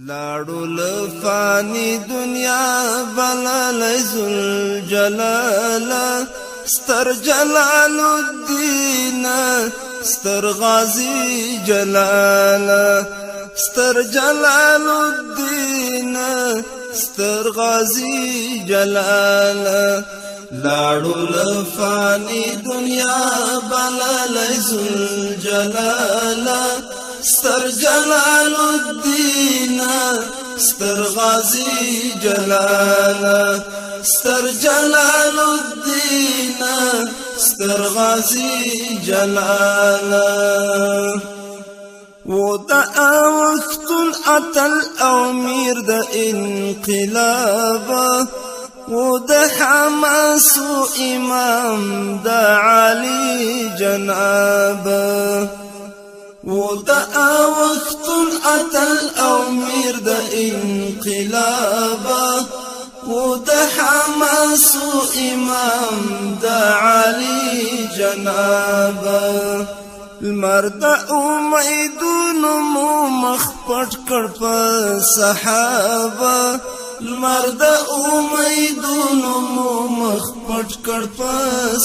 لاړو لفانی دنیا بلل ذل جلال ستر جلال الدین ستر غازی جلال ستر جلال الدین ستر غازی جلال لاړو لفانی دنیا بلل ذل جلال ستر جلال الدین ستر غازی جلال ستر جلال الدین ستر غازی جلال و دا وقت اتل او میر دا انقلاب و دا حماس و امام دا علی جناب ودا وقت اتل او میر د انقلاب ودا حماس و امام د علی جناب المرد امیدون مو مخپټ کړ په صحابه المرد امیدون مو مخپټ کړ په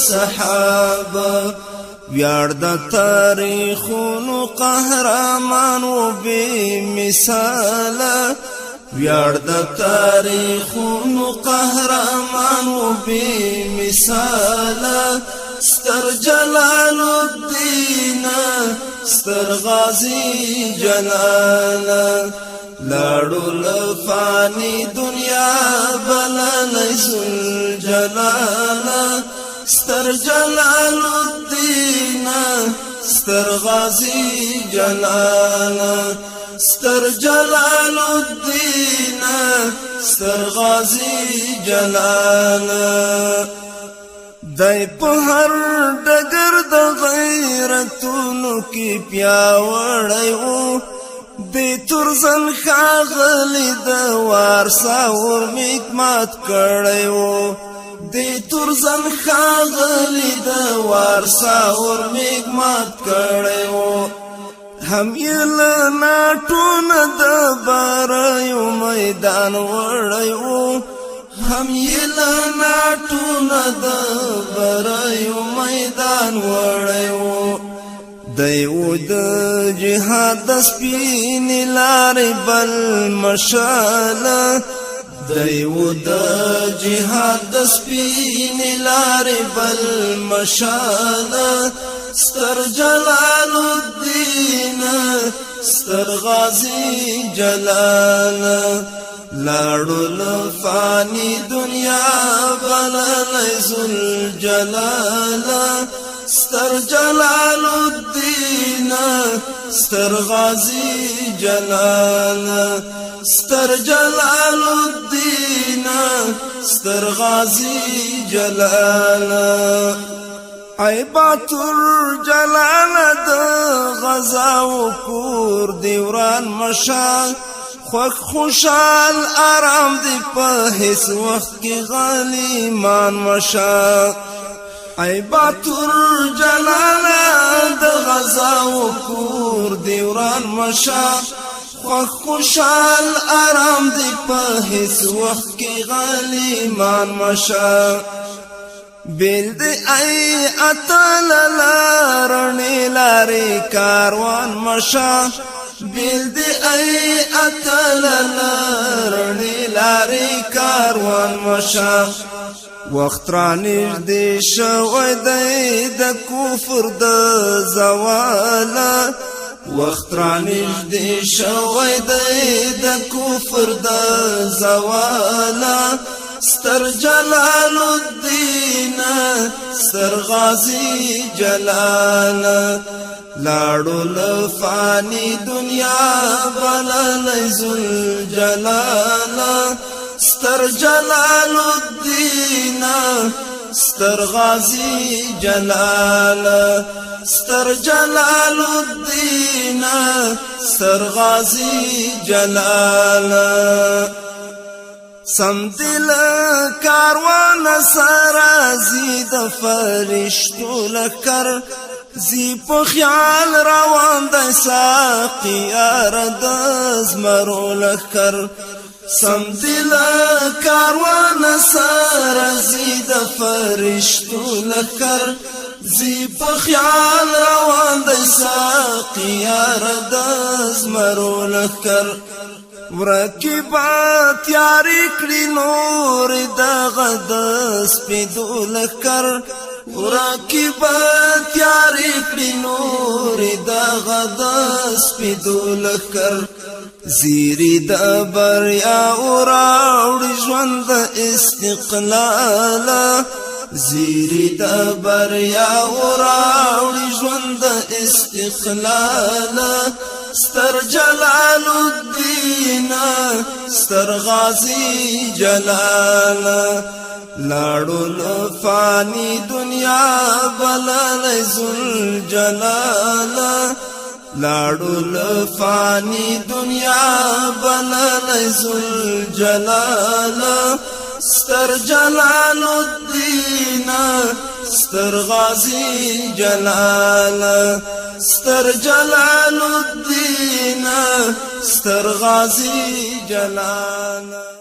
صحابه ویار د تاریخونو قهرمان و بی مثال ویار د تاریخونو قهرمان و بی مثال ستر جلال الدین ستر غازی جلال لاړو لفانی دنیا بلل ذل جلال ستر جلال الدین ستر غازی جلال ستر جلال الدین ستر غازی جلال دای په هر ډګر د غیرتونو کې پیاوړی و د ترزن ښاغلی د وارسا ورمیک مات کړی و د ترزن ښاغلی د وارسا ورمیک مات کړی و هم یې له ناټو نه د باریو میدان وړی و هم یې له ناټو نه د باریو میدان وړی و دی و د جهاد د سپینې لارې بل مشاله دی و د جهاد د سپینې لارې بل مشاله ستر جلال الدین ستر غازی جلال لاړو لفانی دنیا بلل ذل جلال ستر جلال الدین ستر غازی جلال ستر جلال الدین ستر غازی جلال عیبات الجلال د غزا و کور دیوران مشال خوک خوشال آرام دی په هیڅ وخت کې غلیمان مشال عیبات الجلال د غزا و کور دیوران مشال خوک خوشال آرام دی په هیڅ وخت کې غلیمان مشال بیل دی ای اتل لارنی لاری کاروان مشا بیل دی ای اتل لارنی لاری کاروان مشا وقت را نږدې شوی دی د کفر د زوال وقت را نږدې شوی دی د کفر د زوال ستر جلال الدین ستر غازی جلال لاړو لفانی دنیا بلل ذل جلال ستر جلال الدین ستر غازی جلال ستر جلال الدین ستر غازی جلال سم دل کاروان سرازی د فرشتو لکر زی په خیال روان دی ساقي یار د زمرو لښکر سم دل کاروان سره زی د فرشتو لښکر زی په خیال روان دی ساقي یار د زمرو لښکر ورکی با تیاری کړي نور دغه د سپیدو لښکر ورکی با تیاری کړي نور دغه د سپیدو لښکر زیری د بریا اوراوړي ژوند استقلال زیری د بریا اوراوړي ژوند استقلال ستر جلال الدین ستر غازی جلال لاړو لفانی دنیا بلل ذل جلال لاړو لفانی دنیا بلل ذل جلال ستر جلال الدین ستر غازی جلال ستر جلال الدین ستر غازی جلال